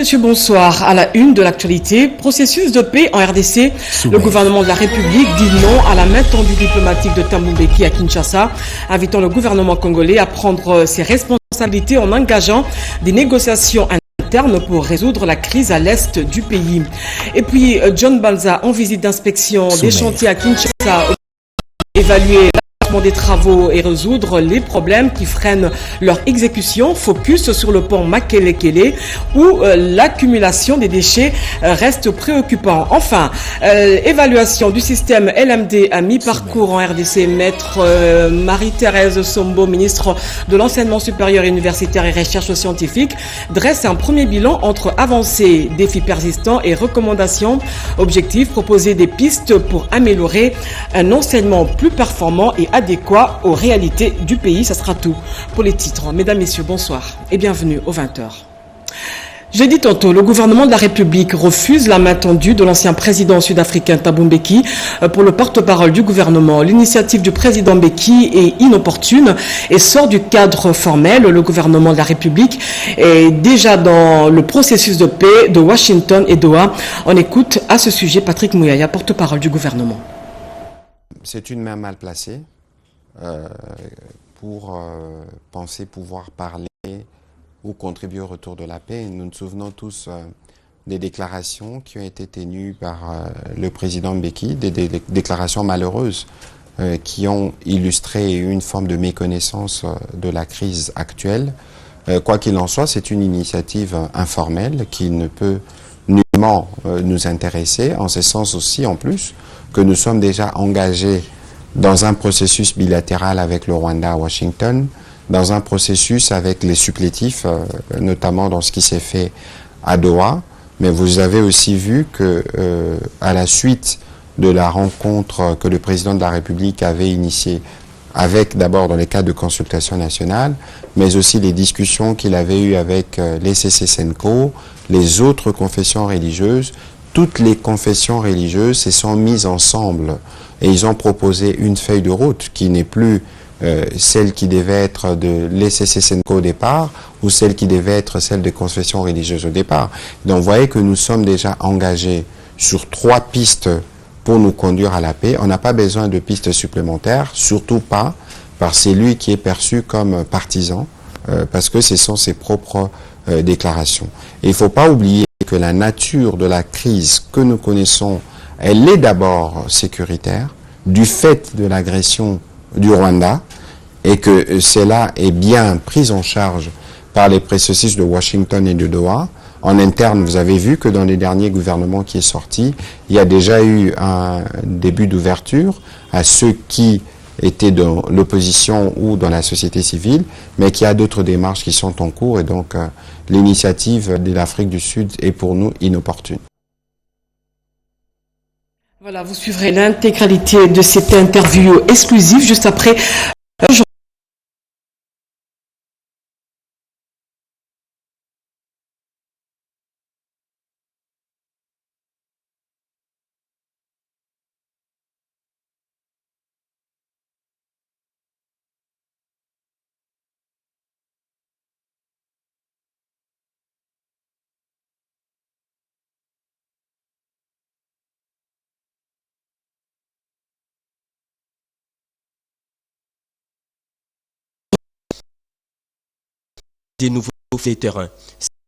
Monsieur, bonsoir. À la une de l'actualité, processus de paix en RDC. Le gouvernement de la République dit non à la main tendue diplomatique de Thabo Mbeki à Kinshasa, invitant le gouvernement congolais à prendre ses responsabilités en engageant des négociations internes pour résoudre la crise à l'est du pays. Et puis, John Balza, en visite d'inspection des chantiers à Kinshasa, évaluer des travaux et résoudre les problèmes qui freinent leur exécution. Focus sur le pont Makele-Kele où l'accumulation des déchets reste préoccupant. Enfin, évaluation du système LMD à mi-parcours en RDC. Maître Marie-Thérèse Sombo, ministre de l'Enseignement supérieur universitaire et recherche scientifique, dresse un premier bilan entre avancées, défis persistants et recommandations. Objectif, proposer des pistes pour améliorer un enseignement plus performant et adéquat aux réalités du pays. Ça sera tout pour les titres. Mesdames, Messieurs, bonsoir et bienvenue aux 20h. J'ai dit tantôt, le gouvernement de la République refuse la main tendue de l'ancien président sud-africain Thabo Mbeki pour le porte-parole du gouvernement. L'initiative du président Mbeki est inopportune et sort du cadre formel. Le gouvernement de la République est déjà dans le processus de paix de Washington et Doha. On écoute à ce sujet Patrick Mouyaya, porte-parole du gouvernement. C'est une main mal placée pour penser pouvoir parler ou contribuer au retour de la paix. Nous nous souvenons tous des déclarations qui ont été tenues par le président Mbeki, des déclarations malheureuses qui ont illustré une forme de méconnaissance de la crise actuelle. Quoi qu'il en soit, c'est une initiative informelle qui ne peut nullement nous intéresser, en ce sens aussi, en plus, que nous sommes déjà engagés dans un processus bilatéral avec le Rwanda à Washington, dans un processus avec les supplétifs, notamment dans ce qui s'est fait à Doha. Mais vous avez aussi vu que, à la suite de la rencontre que le président de la République avait initiée, avec d'abord dans les cadres de consultation nationale, mais aussi les discussions qu'il avait eues avec les CC-Senko, les autres confessions religieuses, toutes les confessions religieuses se sont mises ensemble et ils ont proposé une feuille de route qui n'est plus celle qui devait être de l'ECC-Senko au départ ou celle qui devait être celle des confessions religieuses au départ. Donc vous voyez que nous sommes déjà engagés sur 3 pistes pour nous conduire à la paix. On n'a pas besoin de pistes supplémentaires, surtout pas par celui qui est perçu comme partisan, parce que ce sont ses propres déclarations. Et il ne faut pas oublier que la nature de la crise que nous connaissons, elle est d'abord sécuritaire, du fait de l'agression du Rwanda, et que cela est bien pris en charge par les processus de Washington et de Doha. En interne, vous avez vu que dans les derniers gouvernements qui est sorti, il y a déjà eu un début d'ouverture à ceux qui étaient dans l'opposition ou dans la société civile, mais qu'il y a d'autres démarches qui sont en cours et donc l'initiative de l'Afrique du Sud est pour nous inopportune. Voilà, vous suivrez l'intégralité de cette interview exclusive juste après. Des nouveaux terrains.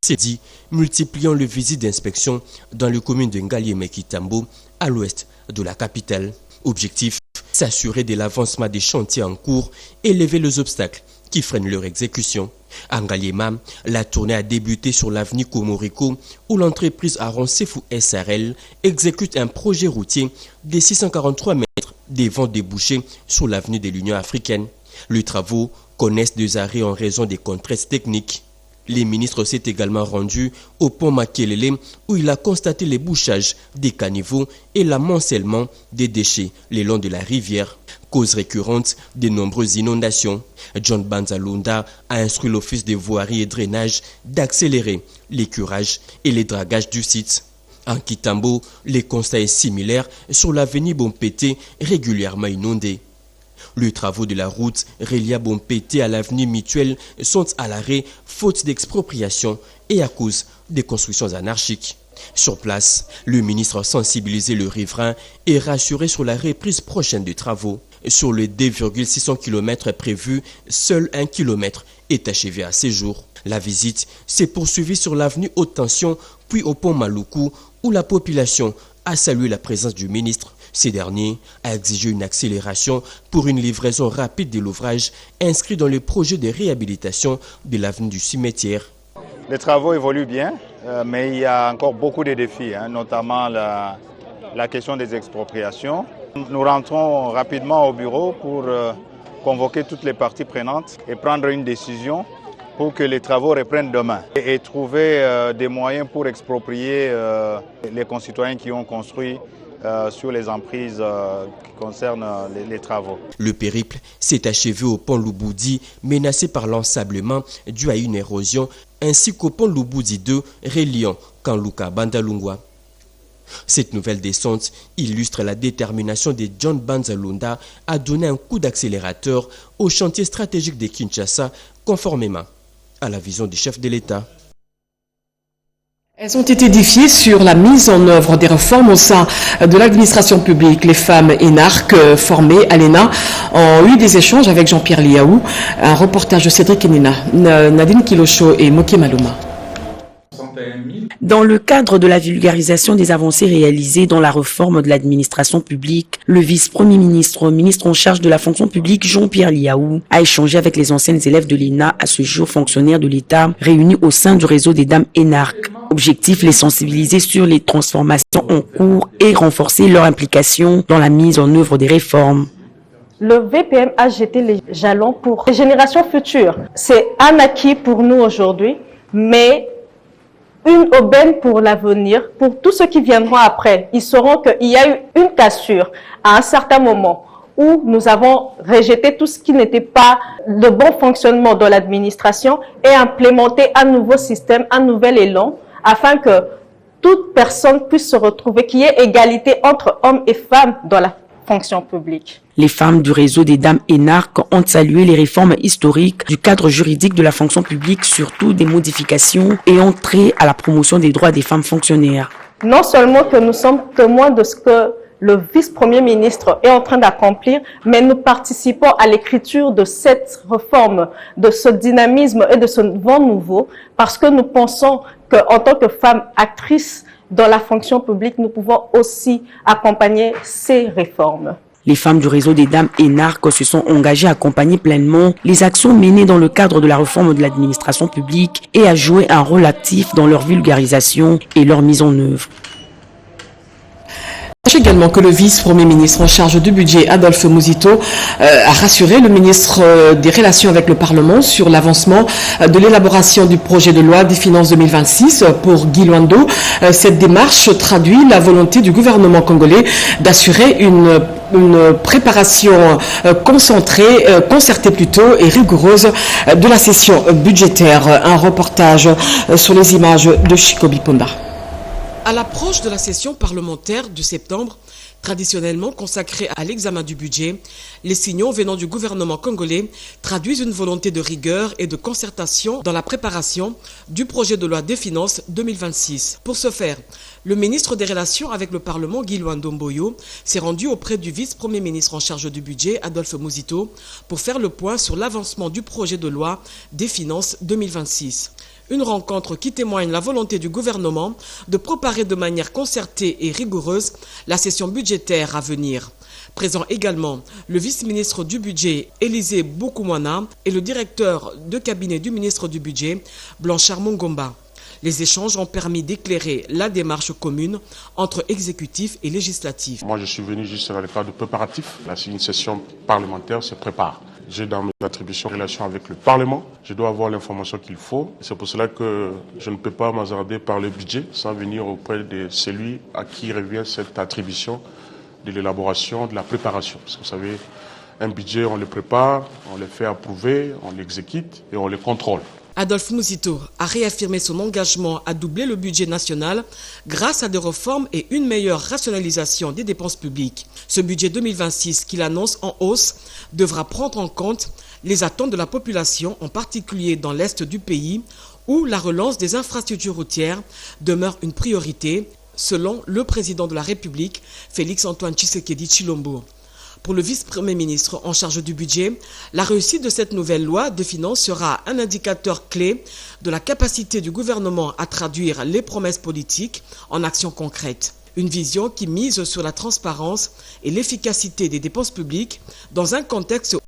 C'est dit, multipliant le visite d'inspection dans les communes de Ngaliema-Kitambo à l'ouest de la capitale. Objectif, s'assurer de l'avancement des chantiers en cours et lever les obstacles qui freinent leur exécution. À Ngaliema, la tournée a débuté sur l'avenue Komoriko où l'entreprise Aron Sefou SRL exécute un projet routier de 643 mètres devant déboucher sur l'avenue de l'Union africaine. Les travaux connaissent des arrêts en raison des contraintes techniques. Les ministres s'est également rendu au pont Makelele où il a constaté les bouchages des caniveaux et l'amoncellement des déchets le long de la rivière, cause récurrente de nombreuses inondations. John Banzalunda a instruit l'office de voirie et drainage d'accélérer les curages et les dragages du site. En Kitambo, le constat est similaire sur l'avenue Bompété régulièrement inondée. Les travaux de la route Relia Bompété à l'avenue Mutuelle sont à l'arrêt faute d'expropriation et à cause des constructions anarchiques. Sur place, le ministre a sensibilisé le riverain et rassuré sur la reprise prochaine des travaux. Sur les 2,600 km prévus, seul 1 km est achevé à ces jours. La visite s'est poursuivie sur l'avenue Haute Tension, puis au pont Maluku, où la population a salué la présence du ministre. Ces derniers a exigé une accélération pour une livraison rapide de l'ouvrage inscrit dans le projet de réhabilitation de l'avenue du cimetière. Les travaux évoluent bien, mais il y a encore beaucoup de défis, notamment la question des expropriations. Nous rentrons rapidement au bureau pour convoquer toutes les parties prenantes et prendre une décision pour que les travaux reprennent demain et trouver des moyens pour exproprier les concitoyens qui ont construit sur les emprises qui concernent les travaux. Le périple s'est achevé au pont Louboudi, menacé par l'ensablement dû à une érosion, ainsi qu'au pont Louboudi 2, reliant Kanluka Bandalungwa. Cette nouvelle descente illustre la détermination de John Banzalunda à donner un coup d'accélérateur au chantier stratégique de Kinshasa, conformément à la vision du chef de l'État. Elles ont été édifiées sur la mise en œuvre des réformes au sein de l'administration publique. Les femmes énarques formées à l'ENA ont eu des échanges avec Jean-Pierre Liaou. Un reportage de Cédric Enina, Nadine Kilocho et Moké Maluma. Dans le cadre de la vulgarisation des avancées réalisées dans la réforme de l'administration publique, le vice-premier ministre, ministre en charge de la fonction publique, Jean-Pierre Liaou, a échangé avec les anciennes élèves de l'ENA, à ce jour fonctionnaires de l'État, réunis au sein du réseau des dames énarques. Objectif, les sensibiliser sur les transformations en cours et renforcer leur implication dans la mise en œuvre des réformes. Le VPM a jeté les jalons pour les générations futures. C'est un acquis pour nous aujourd'hui, mais une aubaine pour l'avenir, pour tous ceux qui viendront après. Ils sauront qu'il y a eu une cassure à un certain moment où nous avons rejeté tout ce qui n'était pas le bon fonctionnement de l'administration et implémenté un nouveau système, un nouvel élan, afin que toute personne puisse se retrouver, qu'il y ait égalité entre hommes et femmes dans la fonction publique. Les femmes du réseau des dames énarques ont salué les réformes historiques du cadre juridique de la fonction publique, surtout des modifications ayant trait à la promotion des droits des femmes fonctionnaires. Non seulement que nous sommes témoins de ce que le vice-premier ministre est en train d'accomplir, mais nous participons à l'écriture de cette réforme, de ce dynamisme et de ce vent nouveau, parce que nous pensons qu'en tant que femmes actrices dans la fonction publique, nous pouvons aussi accompagner ces réformes. Les femmes du réseau des dames énarques se sont engagées à accompagner pleinement les actions menées dans le cadre de la réforme de l'administration publique et à jouer un rôle actif dans leur vulgarisation et leur mise en œuvre. Sachez également que le vice-premier ministre en charge du budget, Adolphe Muzito, a rassuré le ministre des Relations avec le Parlement sur l'avancement de l'élaboration du projet de loi des finances 2026 pour Guy Luando. Cette démarche traduit la volonté du gouvernement congolais d'assurer une préparation concertée plutôt et rigoureuse de la session budgétaire. Un reportage sur les images de Chico Biponda. À l'approche de la session parlementaire de septembre, traditionnellement consacrée à l'examen du budget, les signaux venant du gouvernement congolais traduisent une volonté de rigueur et de concertation dans la préparation du projet de loi des finances 2026. Pour ce faire, le ministre des Relations avec le Parlement, Guy Luando Mboyo, s'est rendu auprès du vice-premier ministre en charge du budget, Adolphe Muzito, pour faire le point sur l'avancement du projet de loi des finances 2026. Une rencontre qui témoigne la volonté du gouvernement de préparer de manière concertée et rigoureuse la session budgétaire à venir. Présent également le vice-ministre du budget, Élisée Boukoumwana, et le directeur de cabinet du ministre du budget, Blanchard Mongomba. Les échanges ont permis d'éclairer la démarche commune entre exécutif et législatif. Moi, je suis venu juste dans le cadre préparatif. Là, c'est une session parlementaire se prépare. J'ai dans mes attributions en relation avec le Parlement. Je dois avoir l'information qu'il faut. C'est pour cela que je ne peux pas m'hasarder par le budget sans venir auprès de celui à qui revient cette attribution de l'élaboration, de la préparation. Parce que vous savez, un budget, on le prépare, on le fait approuver, on l'exécute et on le contrôle. Adolphe Mouzito a réaffirmé son engagement à doubler le budget national grâce à des réformes et une meilleure rationalisation des dépenses publiques. Ce budget 2026 qu'il annonce en hausse devra prendre en compte les attentes de la population, en particulier dans l'est du pays, où la relance des infrastructures routières demeure une priorité, selon le président de la République, Félix-Antoine Tshisekedi Tshilombo. Pour le vice-premier ministre en charge du budget, la réussite de cette nouvelle loi de finances sera un indicateur clé de la capacité du gouvernement à traduire les promesses politiques en actions concrètes. Une vision qui mise sur la transparence et l'efficacité des dépenses publiques dans un contexte où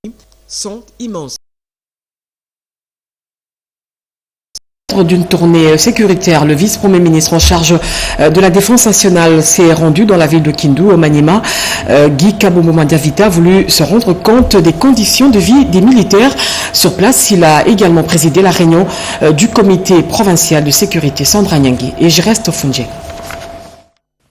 les défis sont immenses. D'une tournée sécuritaire, le vice-premier ministre en charge de la défense nationale s'est rendu dans la ville de Kindu, au Maniema. Guy Kabombo-Mandiavita a voulu se rendre compte des conditions de vie des militaires. Sur place, il a également présidé la réunion du comité provincial de sécurité Sandra Nyangui. Et je reste au Fundje.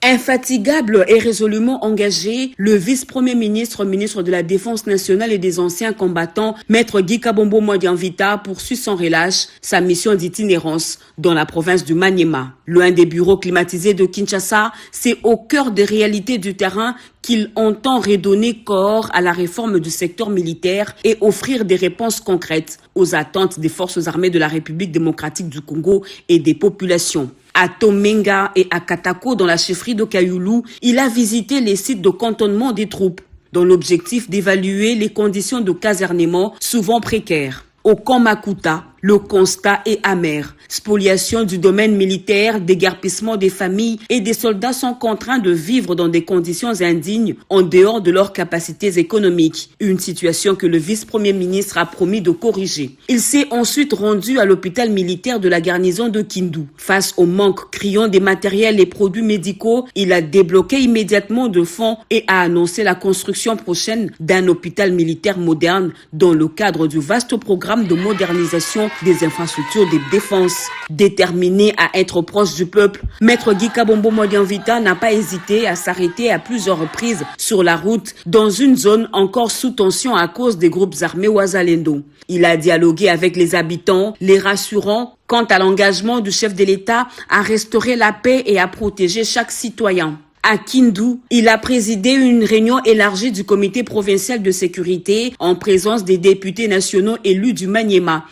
Infatigable et résolument engagé, le vice-premier ministre, ministre de la Défense nationale et des anciens combattants, maître Guy Kabombo-Mandiavita, poursuit sans relâche sa mission d'itinérance dans la province du Maniema. Loin des bureaux climatisés de Kinshasa, c'est au cœur des réalités du terrain qu'il entend redonner corps à la réforme du secteur militaire et offrir des réponses concrètes aux attentes des forces armées de la République démocratique du Congo et des populations. À Tomenga et à Katako, dans la chefferie de Kayulu, il a visité les sites de cantonnement des troupes, dans l'objectif d'évaluer les conditions de casernement souvent précaires. Au camp Makuta, le constat est amer. Spoliation du domaine militaire, déguerpissement des familles et des soldats sont contraints de vivre dans des conditions indignes en dehors de leurs capacités économiques. Une situation que le vice-premier ministre a promis de corriger. Il s'est ensuite rendu à l'hôpital militaire de la garnison de Kindu. Face au manque criant des matériels et produits médicaux, il a débloqué immédiatement de fonds et a annoncé la construction prochaine d'un hôpital militaire moderne dans le cadre du vaste programme de modernisation des infrastructures de défense. Déterminé à être proche du peuple, maître Guy Kabombo-Mandiavita n'a pas hésité à s'arrêter à plusieurs reprises sur la route dans une zone encore sous tension à cause des groupes armés Ouazalendo. Il a dialogué avec les habitants, les rassurant quant à l'engagement du chef de l'État à restaurer la paix et à protéger chaque citoyen. À Kindu, il a présidé une réunion élargie du comité provincial de sécurité en présence des députés nationaux élus du Maniema.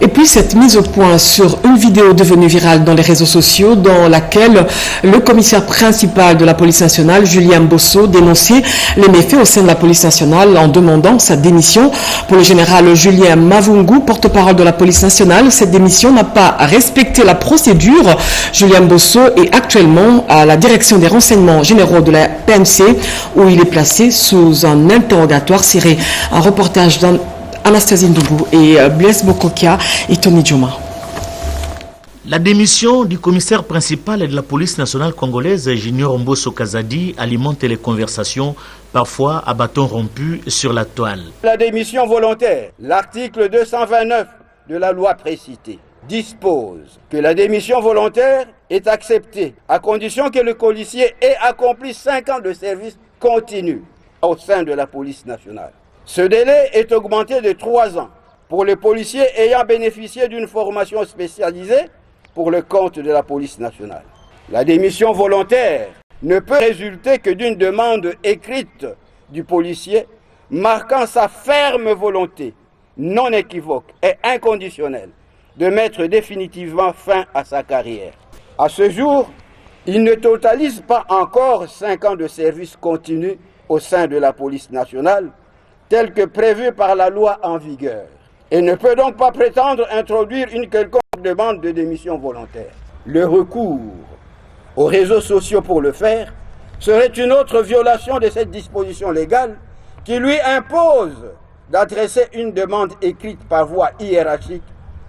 Et puis cette mise au point sur une vidéo devenue virale dans les réseaux sociaux dans laquelle le commissaire principal de la police nationale, Julien Bosso, dénonçait les méfaits au sein de la police nationale en demandant sa démission. Pour le général Julien Mavungu, porte-parole de la police nationale, cette démission n'a pas respecté la procédure. Julien Bosso est actuellement à la direction des renseignements généraux de la PNC où il est placé sous un interrogatoire serré. Un reportage dans Anastasie Ndoubou et Blaise Bokokia et Tony Djoma. La démission du commissaire principal de la police nationale congolaise, Junior Mbosso Kazadi, alimente les conversations, parfois à bâton rompu sur la toile. La démission volontaire, l'article 229 de la loi précitée, dispose que la démission volontaire est acceptée à condition que le policier ait accompli 5 ans de service continu au sein de la police nationale. Ce délai est augmenté de 3 ans pour les policiers ayant bénéficié d'une formation spécialisée pour le compte de la police nationale. La démission volontaire ne peut résulter que d'une demande écrite du policier marquant sa ferme volonté, non équivoque et inconditionnelle, de mettre définitivement fin à sa carrière. À ce jour, il ne totalise pas encore 5 ans de service continu au sein de la police nationale, tel que prévu par la loi en vigueur, et ne peut donc pas prétendre introduire une quelconque demande de démission volontaire. Le recours aux réseaux sociaux pour le faire serait une autre violation de cette disposition légale qui lui impose d'adresser une demande écrite par voie hiérarchique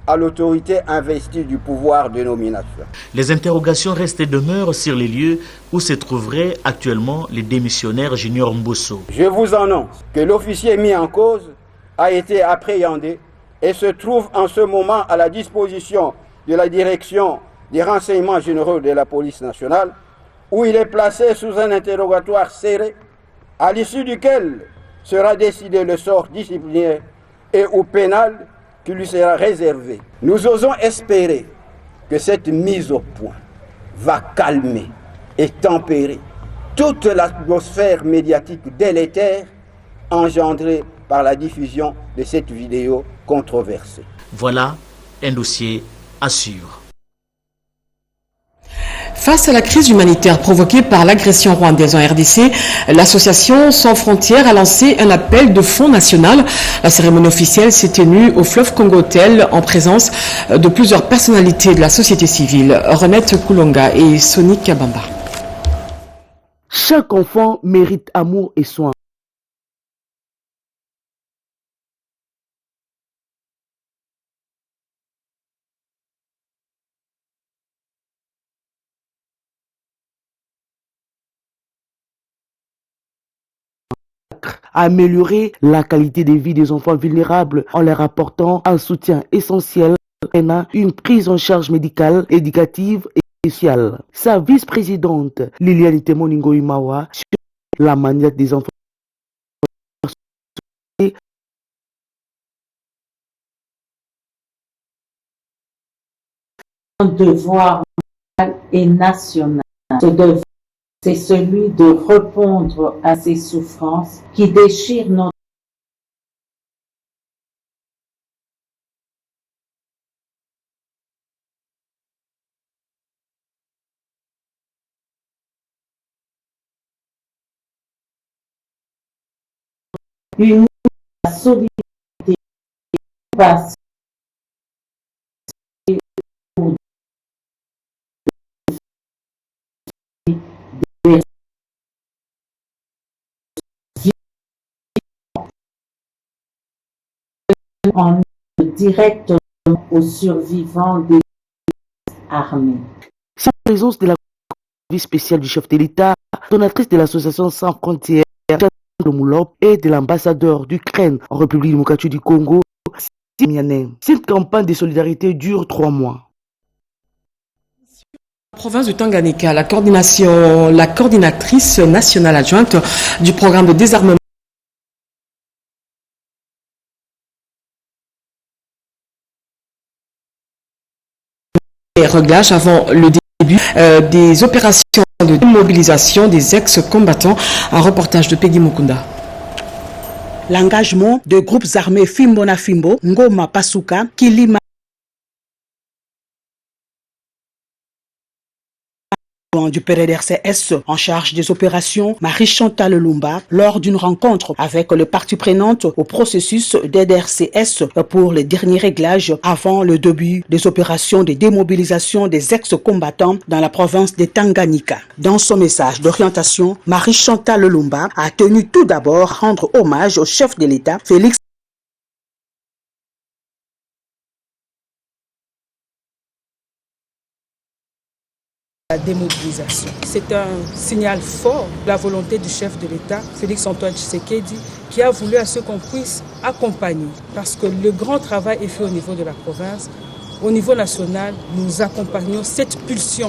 à l'autorité investie du pouvoir de nomination. Les interrogations restent et demeurent sur les lieux où se trouverait actuellement le démissionnaire Junior Mbosso. Je vous annonce que l'officier mis en cause a été appréhendé et se trouve en ce moment à la disposition de la direction des renseignements généraux de la police nationale, où il est placé sous un interrogatoire serré, à l'issue duquel sera décidé le sort disciplinaire et ou pénal qui lui sera réservé. Nous osons espérer que cette mise au point va calmer et tempérer toute l'atmosphère médiatique délétère engendrée par la diffusion de cette vidéo controversée. Voilà un dossier à suivre. Face à la crise humanitaire provoquée par l'agression rwandaise en RDC, l'association Sans Frontières a lancé un appel de fonds national. La cérémonie officielle s'est tenue au Fleuve Congo Hotel en présence de plusieurs personnalités de la société civile, Renette Koulonga et Sonny Kabamba. Chaque enfant mérite amour et soin. À améliorer la qualité de vie des enfants vulnérables en leur apportant un soutien essentiel, une prise en charge médicale, éducative et sociale. Sa vice-présidente, Liliane Temoningo Imawa, sur la manière des enfants Un devoir moral et national. Ce devoir, c'est celui de répondre à ces souffrances qui déchirent notre une solidarité passe en directement aux survivants des armées. Sans présence de la vie spéciale du chef de l'État, donatrice de l'association Sans Frontières de Moulop et de l'ambassadeur d'Ukraine en République démocratique du Congo, cette campagne de solidarité dure 3 mois. Province du Tanganyika, la coordinatrice nationale adjointe du programme de désarmement et réglage avant le début des opérations de démobilisation des ex-combattants. Un reportage de Peggy Mukunda. L'engagement de groupes armés Fimbo na Fimbo, Ngoma Pasuka, Kilima du PDDRCS en charge des opérations, Marie-Chantal Lumba, lors d'une rencontre avec les parties prenantes au processus DDRCS pour les derniers réglages avant le début des opérations de démobilisation des ex-combattants dans la province de Tanganyika. Dans son message d'orientation, Marie-Chantal Lumba a tenu tout d'abord à rendre hommage au chef de l'État, Félix La démobilisation. C'est un signal fort de la volonté du chef de l'État, Félix-Antoine Tshisekedi, qui a voulu à ce qu'on puisse accompagner. Parce que le grand travail est fait au niveau de la province. Au niveau national, nous accompagnons cette pulsion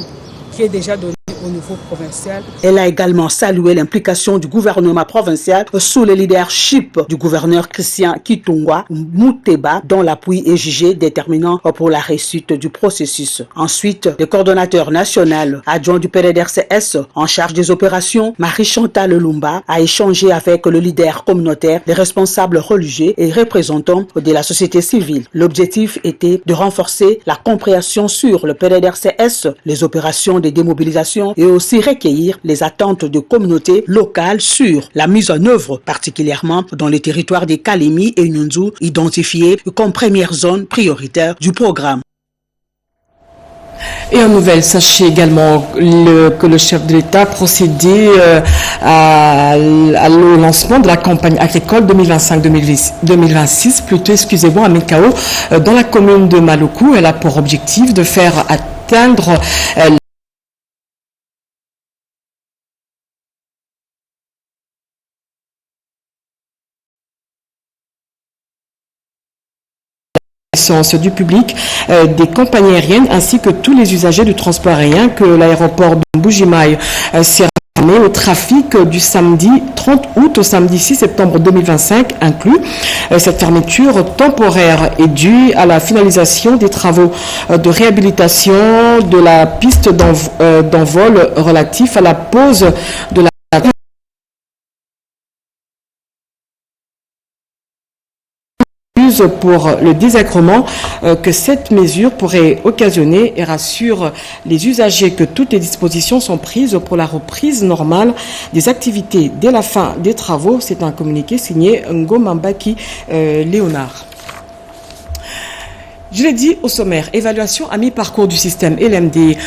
qui est déjà donnée au niveau provincial. Elle a également salué l'implication du gouvernement provincial sous le leadership du gouverneur Christian Kitungwa Mouteba, dont l'appui est jugé déterminant pour la réussite du processus. Ensuite, le coordonnateur national adjoint du PDDRCS en charge des opérations, Marie-Chantal Lumba, a échangé avec le leader communautaire, les responsables religieux et représentants de la société civile. L'objectif était de renforcer la compréhension sur le PDDRCS, les opérations de démobilisation et aussi recueillir les attentes de communautés locales sur la mise en œuvre, particulièrement dans les territoires des Kalemi et Nyunzu, identifiés comme première zone prioritaire du programme. Et en nouvelle, sachez également que le chef de l'État a procédé au lancement de la campagne agricole 2025-2026, à Mekao, dans la commune de Maluku. Elle a pour objectif de faire atteindre du public, des compagnies aériennes ainsi que tous les usagers du transport aérien, que l'aéroport de Mbujimaï sert fermée au trafic du samedi 30 août au samedi 6 septembre 2025 inclus. Cette fermeture temporaire est due à la finalisation des travaux de réhabilitation de la piste d'envol relatif à la pose de la pour le désacrement que cette mesure pourrait occasionner et rassure les usagers que toutes les dispositions sont prises pour la reprise normale des activités dès la fin des travaux. C'est un communiqué signé Ngomambaki Léonard. Je l'ai dit au sommaire, évaluation à mi-parcours du système LMD,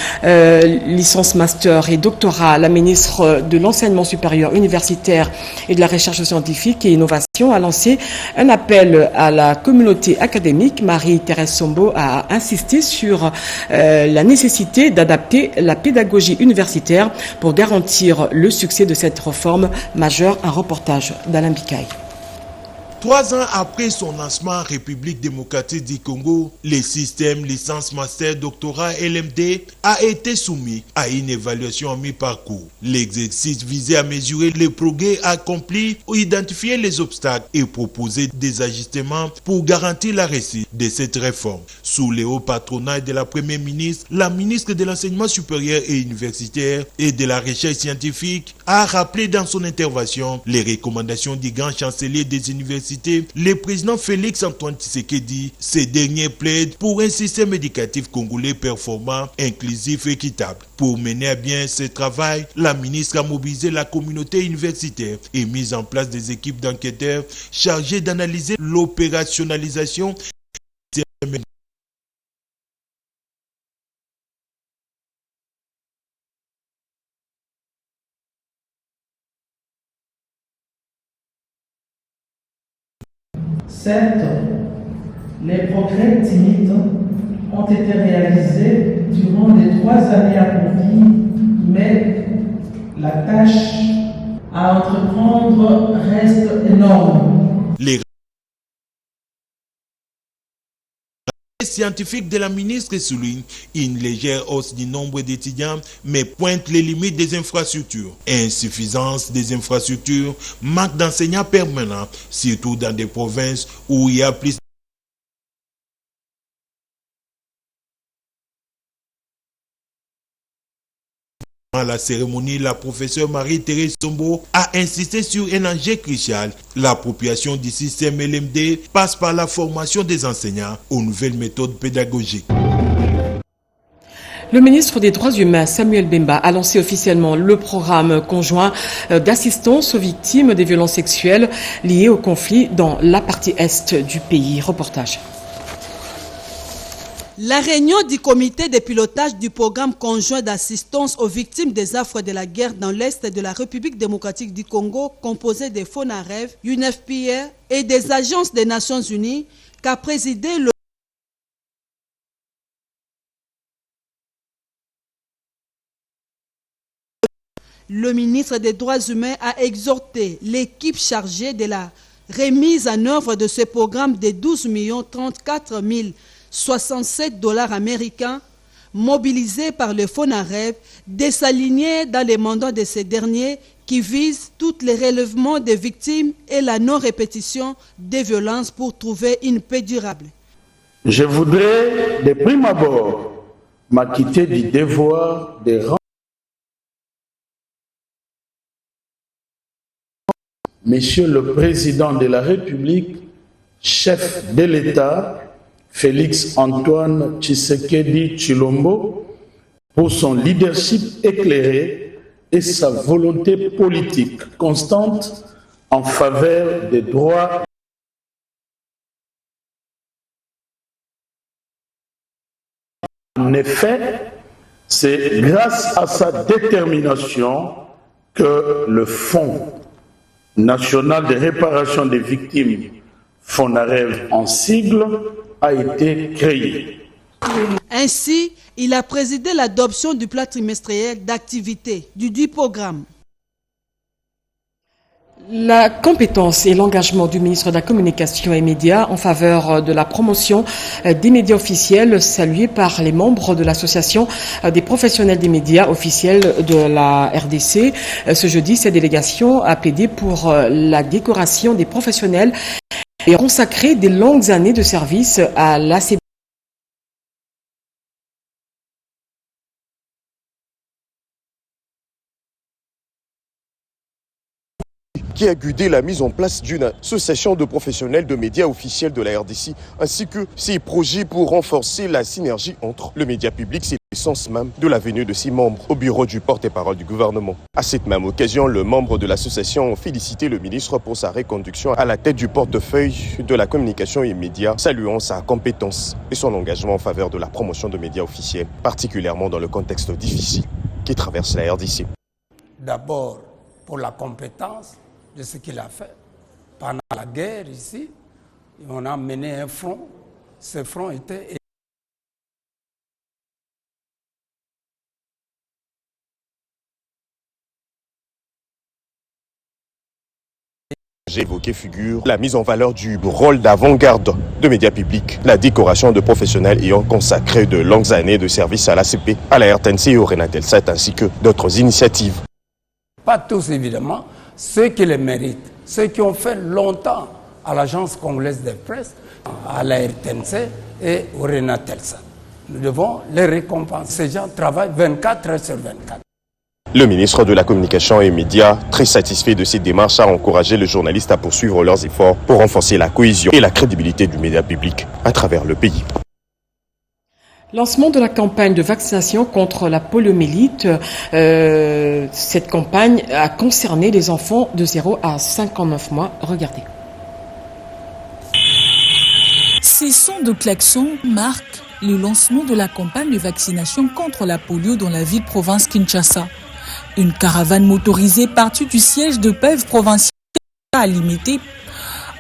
licence master et doctorat. La ministre de l'Enseignement supérieur universitaire et de la recherche scientifique et innovation a lancé un appel à la communauté académique. Marie-Thérèse Sombo a insisté sur la nécessité d'adapter la pédagogie universitaire pour garantir le succès de cette réforme majeure. Un reportage d'Alain Bikaï. 3 ans après son lancement en République démocratique du Congo, le système licence master doctorat LMD a été soumis à une évaluation à mi-parcours. L'exercice visait à mesurer les progrès accomplis, identifier les obstacles et proposer des ajustements pour garantir la réussite de cette réforme. Sous le haut patronat de la Première ministre, la ministre de l'Enseignement supérieur et universitaire et de la recherche scientifique a rappelé dans son intervention les recommandations du grand chancelier des universités, le président Félix Antoine Tshisekedi. Ces derniers plaident pour un système éducatif congolais performant, inclusif et équitable. Pour mener à bien ce travail, la ministre a mobilisé la communauté universitaire et mis en place des équipes d'enquêteurs chargées d'analyser l'opérationnalisation. Certes, les progrès timides ont été réalisés durant les 3 années accomplies, mais la tâche à entreprendre reste énorme. Les scientifiques de la ministre soulignent une légère hausse du nombre d'étudiants, mais pointent les limites des infrastructures. Insuffisance des infrastructures, manque d'enseignants permanents, surtout dans des provinces où il y a plus. À la cérémonie, la professeure Marie-Thérèse Sombo a insisté sur un enjeu crucial. L'appropriation du système LMD passe par la formation des enseignants aux nouvelles méthodes pédagogiques. Le ministre des Droits humains, Samuel Bemba, a lancé officiellement le programme conjoint d'assistance aux victimes des violences sexuelles liées au conflit dans la partie est du pays. Reportage. La réunion du comité de pilotage du programme conjoint d'assistance aux victimes des affres de la guerre dans l'Est de la République démocratique du Congo, composée des FONAREV, UNFPA et des agences des Nations Unies, qu'a présidé le ministre des Droits humains a exhorté l'équipe chargée de la remise en œuvre de ce programme de 12 034 067 $ américains mobilisés par le FONAREV de s'aligner dans les mandats de ces derniers qui visent tous les relèvements des victimes et la non-répétition des violences pour trouver une paix durable. Je voudrais de prime abord m'acquitter du devoir de rendre Monsieur le Président de la République, chef de l'État, Félix Antoine Tshisekedi Tshilombo, pour son leadership éclairé et sa volonté politique constante en faveur des droits. En effet, c'est grâce à sa détermination que le Fonds national de réparation des victimes, FONAREV en sigle, a été créé. Ainsi, il a présidé l'adoption du plan trimestriel d'activité du programme. La compétence et l'engagement du ministre de la Communication et Médias en faveur de la promotion des médias officiels, salué par les membres de l'association des professionnels des médias officiels de la RDC. Ce jeudi, cette délégation a plaidé pour la décoration des professionnels et a consacré des longues années de service à l'ACB. Qui a guidé la mise en place d'une association de professionnels de médias officiels de la RDC, ainsi que ses projets pour renforcer la synergie entre le média public. C'est l'essence même de la venue de ses membres au bureau du porte-parole du gouvernement. À cette même occasion, le membre de l'association ont félicité le ministre pour sa reconduction à la tête du portefeuille de la communication et médias, saluant sa compétence et son engagement en faveur de la promotion de médias officiels, particulièrement dans le contexte difficile qui traverse la RDC. D'abord, pour la compétence de ce qu'il a fait. Pendant la guerre ici, on a mené un front. Ce front était... J'ai évoqué figure la mise en valeur du rôle d'avant-garde de médias publics, la décoration de professionnels ayant consacré de longues années de service à l'ACP, à la RTNC et au Renatel7, ainsi que d'autres initiatives. Pas tous évidemment, ceux qui les méritent, ceux qui ont fait longtemps à l'Agence congolaise de presse, à la RTNC et au Renatel7. Nous devons les récompenser. Ces gens travaillent 24 heures sur 24. Le ministre de la Communication et Médias, très satisfait de cette démarche, a encouragé les journalistes à poursuivre leurs efforts pour renforcer la cohésion et la crédibilité du média public à travers le pays. Lancement de la campagne de vaccination contre la poliomyélite. Cette campagne a concerné les enfants de 0 à 59 mois. Regardez. Ces sons de klaxon marquent le lancement de la campagne de vaccination contre la polio dans la ville-province Kinshasa. Une caravane motorisée partie du siège de PEV provincial à Limité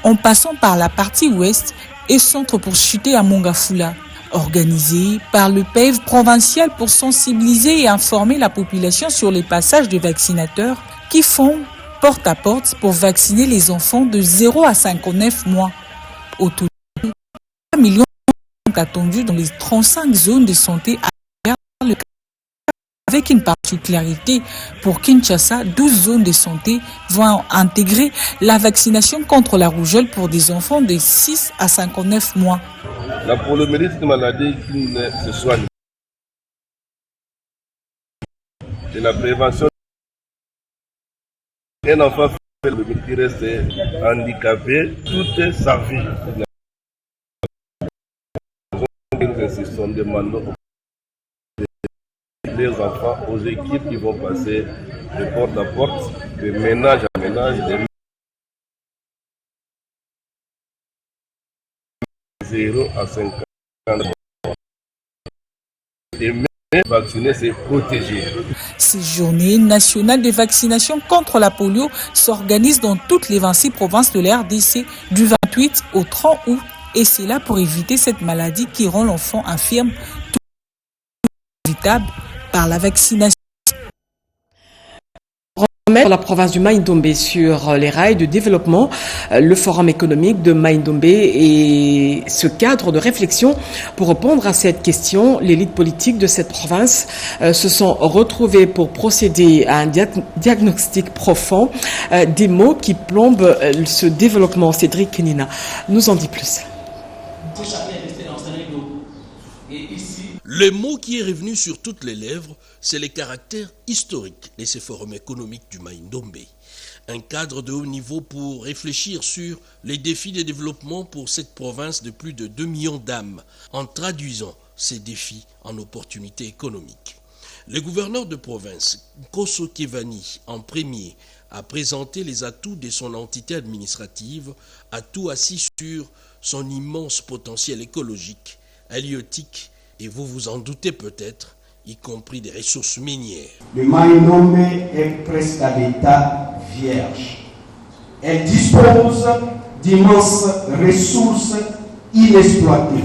en passant par la partie ouest et centre pour chuter à Mongafula. Organisé par le PEV provincial pour sensibiliser et informer la population sur les passages de vaccinateurs qui font porte à porte pour vacciner les enfants de 0 à 59 mois. Au total, 3 millions sont attendus dans les 35 zones de santé à travers le avec une particularité pour Kinshasa, 12 zones de santé vont intégrer la vaccination contre la rougeole pour des enfants de 6 à 59 mois. La poliomyélite est une maladie qui ne se soigne. Et la prévention. Un enfant qui reste handicapé toute sa vie. Nous insistons, demandons les enfants aux équipes qui vont passer de porte à porte, de ménage à ménage, de 0 à 50 ans. Et même vacciner, c'est protéger. Ces journées nationales de vaccination contre la polio s'organisent dans toutes les 26 provinces de la RDC du 28 au 30 août. Et c'est là pour éviter cette maladie qui rend l'enfant infirme, tout évitable par la vaccination. Remettre la province du Mai-Ndombe sur les rails de développement, le forum économique de Mai-Ndombe et ce cadre de réflexion pour répondre à cette question, l'élite politique de cette province se sont retrouvés pour procéder à un diagnostic profond des maux qui plombent ce développement. Cédric Kenina nous en dit plus. Le mot qui est revenu sur toutes les lèvres, c'est le caractère historique de ce forum économique du Mai-Ndombe. Un cadre de haut niveau pour réfléchir sur les défis de développement pour cette province de plus de 2 millions d'âmes, en traduisant ces défis en opportunités économiques. Le gouverneur de province, Koso Kevani, en premier, a présenté les atouts de son entité administrative, atouts assis sur son immense potentiel écologique, halieutique, et vous vous en doutez peut-être, y compris des ressources minières. Le Mai-Ndombe est presque à l'état vierge. Elle dispose d'immenses ressources inexploitées,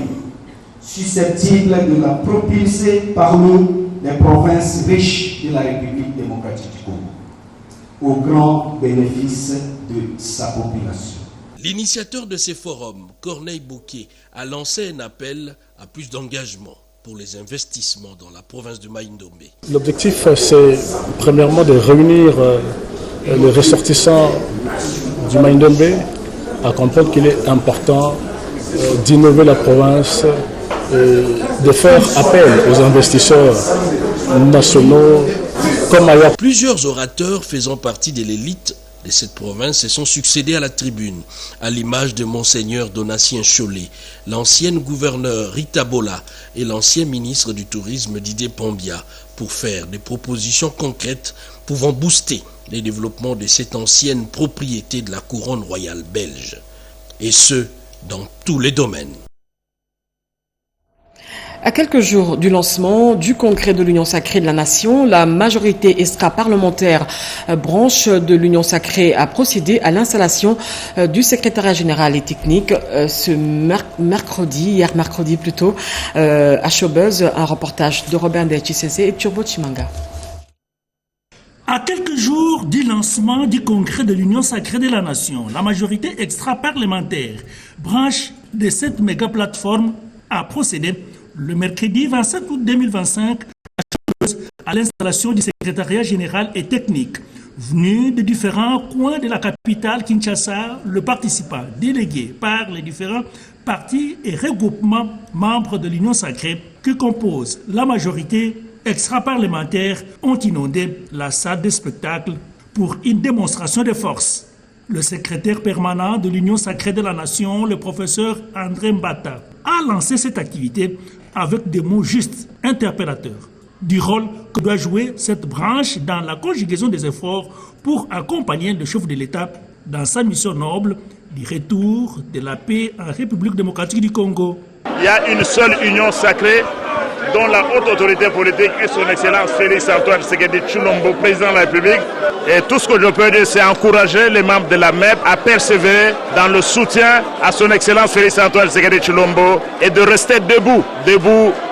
susceptibles de la propulser parmi les provinces riches de la République démocratique du Congo. au grand bénéfice de sa population. L'initiateur de ces forums, Corneille Bouquet, a lancé un appel à plus d'engagement pour les investissements dans la province de Maï-Ndombe. L'objectif, c'est premièrement de réunir les ressortissants du Maï-Ndombe à comprendre qu'il est important d'innover la province, de faire appel aux investisseurs nationaux comme ailleurs. Plusieurs orateurs faisant partie de l'élite de cette province se sont succédés à la tribune, à l'image de Monseigneur Donatien Chollet, l'ancienne gouverneure Rita Bola et l'ancien ministre du Tourisme Didier Pombia, pour faire des propositions concrètes pouvant booster les développements de cette ancienne propriété de la couronne royale belge, et ce, dans tous les domaines. À quelques jours du lancement du congrès de l'Union sacrée de la Nation, la majorité extra-parlementaire branche de l'Union sacrée a procédé à l'installation du secrétariat général et technique hier mercredi plutôt, à Showbuzz, un reportage de Robert Ndechisese et Turbo Chimanga. À quelques jours du lancement du congrès de l'Union sacrée de la Nation, la majorité extra-parlementaire branche de cette méga-plateforme a procédé le mercredi 27 août 2025 à l'installation du secrétariat général et technique. Venu de différents coins de la capitale Kinshasa, le participant délégué par les différents partis et regroupements membres de l'Union sacrée que compose la majorité extra-parlementaire ont inondé la salle de spectacle pour une démonstration de force. Le secrétaire permanent de l'Union sacrée de la Nation, le professeur André Mbata, a lancé cette activité avec des mots justes, interpellateurs, du rôle que doit jouer cette branche dans la conjugaison des efforts pour accompagner le chef de l'État dans sa mission noble du retour de la paix en République démocratique du Congo. Il y a une seule union sacrée dont la haute autorité politique est son Excellence Félix Antoine Tshisekedi Tshilombo, président de la République. Et tout ce que je peux dire, c'est encourager les membres de la MEP à persévérer dans le soutien à son Excellence Félix Antoine Tshisekedi Tshilombo et de rester debout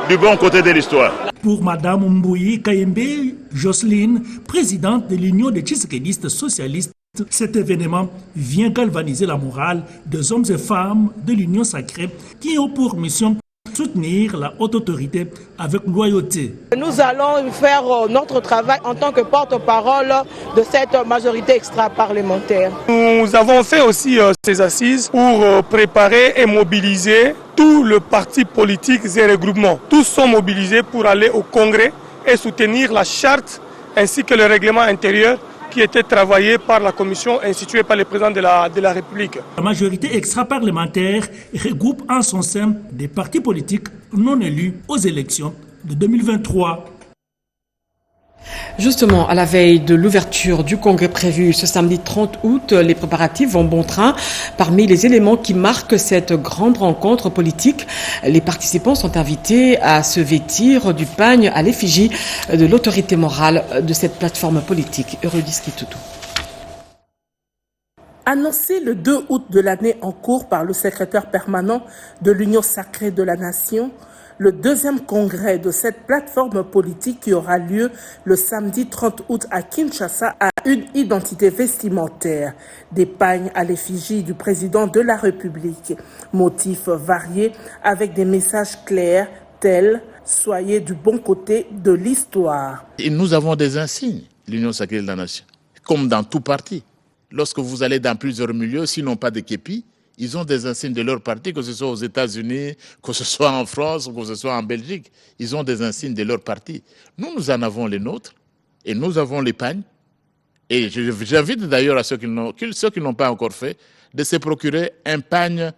du bon côté de l'histoire. Pour Mme Mbouyi Kayembe Jocelyne, présidente de l'Union des Tshisekedistes socialistes, cet événement vient galvaniser la morale des hommes et femmes de l'Union sacrée qui ont pour mission soutenir la haute autorité avec loyauté. Nous allons faire notre travail en tant que porte-parole de cette majorité extra-parlementaire. Nous avons fait aussi ces assises pour préparer et mobiliser tous les partis politiques et regroupements. Tous sont mobilisés pour aller au Congrès et soutenir la charte ainsi que le règlement intérieur qui était travaillé par la commission instituée par le président de la République. La majorité extra-parlementaire regroupe en son sein des partis politiques non élus aux élections de 2023. Justement, à la veille de l'ouverture du congrès prévu ce samedi 30 août, les préparatifs vont bon train. Parmi les éléments qui marquent cette grande rencontre politique, les participants sont invités à se vêtir du pagne à l'effigie de l'autorité morale de cette plateforme politique. Eurydice Kitutu. Annoncé le 2 août de l'année en cours par le secrétaire permanent de l'Union sacrée de la Nation, le deuxième congrès de cette plateforme politique qui aura lieu le samedi 30 août à Kinshasa a une identité vestimentaire, des pagnes à l'effigie du président de la République, motifs variés avec des messages clairs tels « Soyez du bon côté de l'histoire ». Et nous avons des insignes, l'Union sacrée de la Nation, comme dans tout parti. Lorsque vous allez dans plusieurs milieux, s'ils n'ont pas de képi, ils ont des insignes de leur parti, que ce soit aux États-Unis, que ce soit en France, que ce soit en Belgique. Ils ont des insignes de leur parti. Nous en avons les nôtres et nous avons les pagnes. Et j'invite d'ailleurs à ceux qui n'ont pas encore fait de se procurer un pagne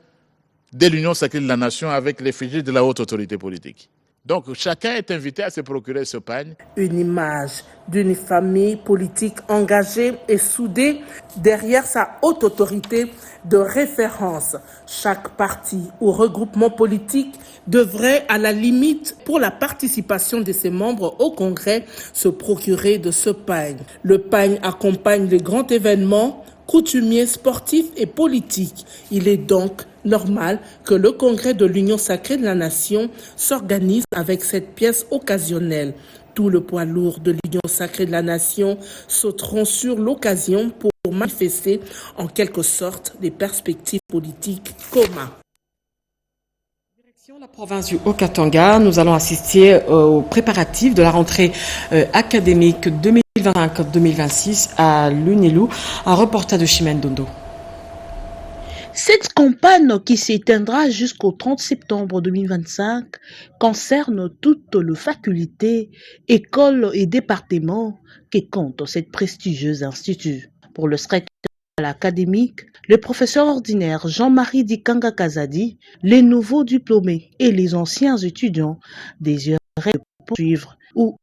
de l'Union sacrée de la Nation avec l'effigie de la haute autorité politique. Donc chacun est invité à se procurer ce pagne. Une image d'une famille politique engagée et soudée derrière sa haute autorité de référence. Chaque parti ou regroupement politique devrait, à la limite, pour la participation de ses membres au Congrès, se procurer de ce pagne. Le pagne accompagne les grands événements coutumiers, sportifs et politiques. Il est donc normal que le congrès de l'Union sacrée de la nation s'organise avec cette pièce occasionnelle. Tout le poids lourd de l'Union sacrée de la nation sauteront sur l'occasion pour manifester en quelque sorte des perspectives politiques communes. La province du Haut-Katanga, nous allons assister aux préparatifs de la rentrée académique 2025-2026 à l'UNILU. Un reportage de Chimène Dondo. Cette campagne qui s'éteindra jusqu'au 30 septembre 2025 concerne toutes les facultés, écoles et départements qui comptent cette prestigieuse institut. Pour le secrétaire académique, le professeur ordinaire Jean-Marie Dikanga Kazadi, les nouveaux diplômés et les anciens étudiants désireraient poursuivre ou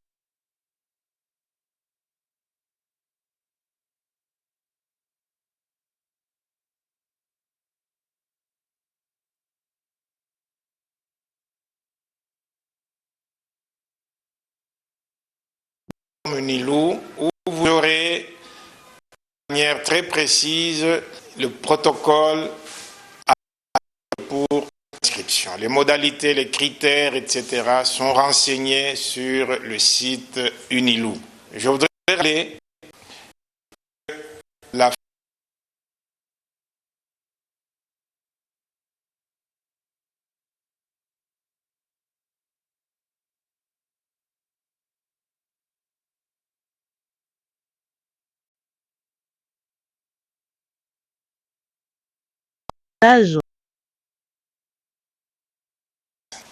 UNILU, où vous aurez de manière très précise le protocole pour l'inscription. Les modalités, les critères, etc. sont renseignés sur le site UNILU. Je voudrais rappeler la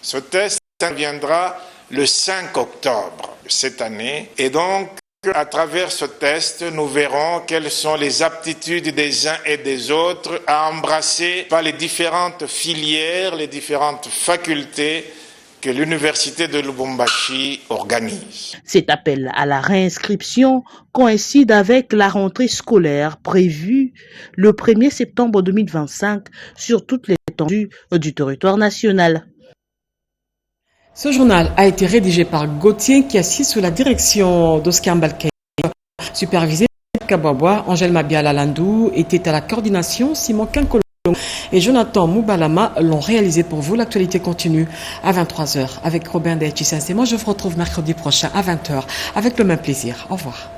Ce test interviendra le 5 octobre de cette année et donc à travers ce test, nous verrons quelles sont les aptitudes des uns et des autres à embrasser par les différentes filières, les différentes facultés que l'Université de Lubumbashi organise. Cet appel à la réinscription coïncide avec la rentrée scolaire prévue le 1er septembre 2025 sur toute l'étendue du territoire national. Ce journal a été rédigé par Gauthier qui assiste sous la direction d'Oscar Mbalkei, supervisé par Kababwa. Angèle Mabiala Landou était à la coordination, Simon Kinkolo et Jonathan Moubalama l'ont réalisé pour vous. L'actualité continue à 23h avec Robin Deitchissens. Et moi je vous retrouve mercredi prochain à 20h avec le même plaisir. Au revoir.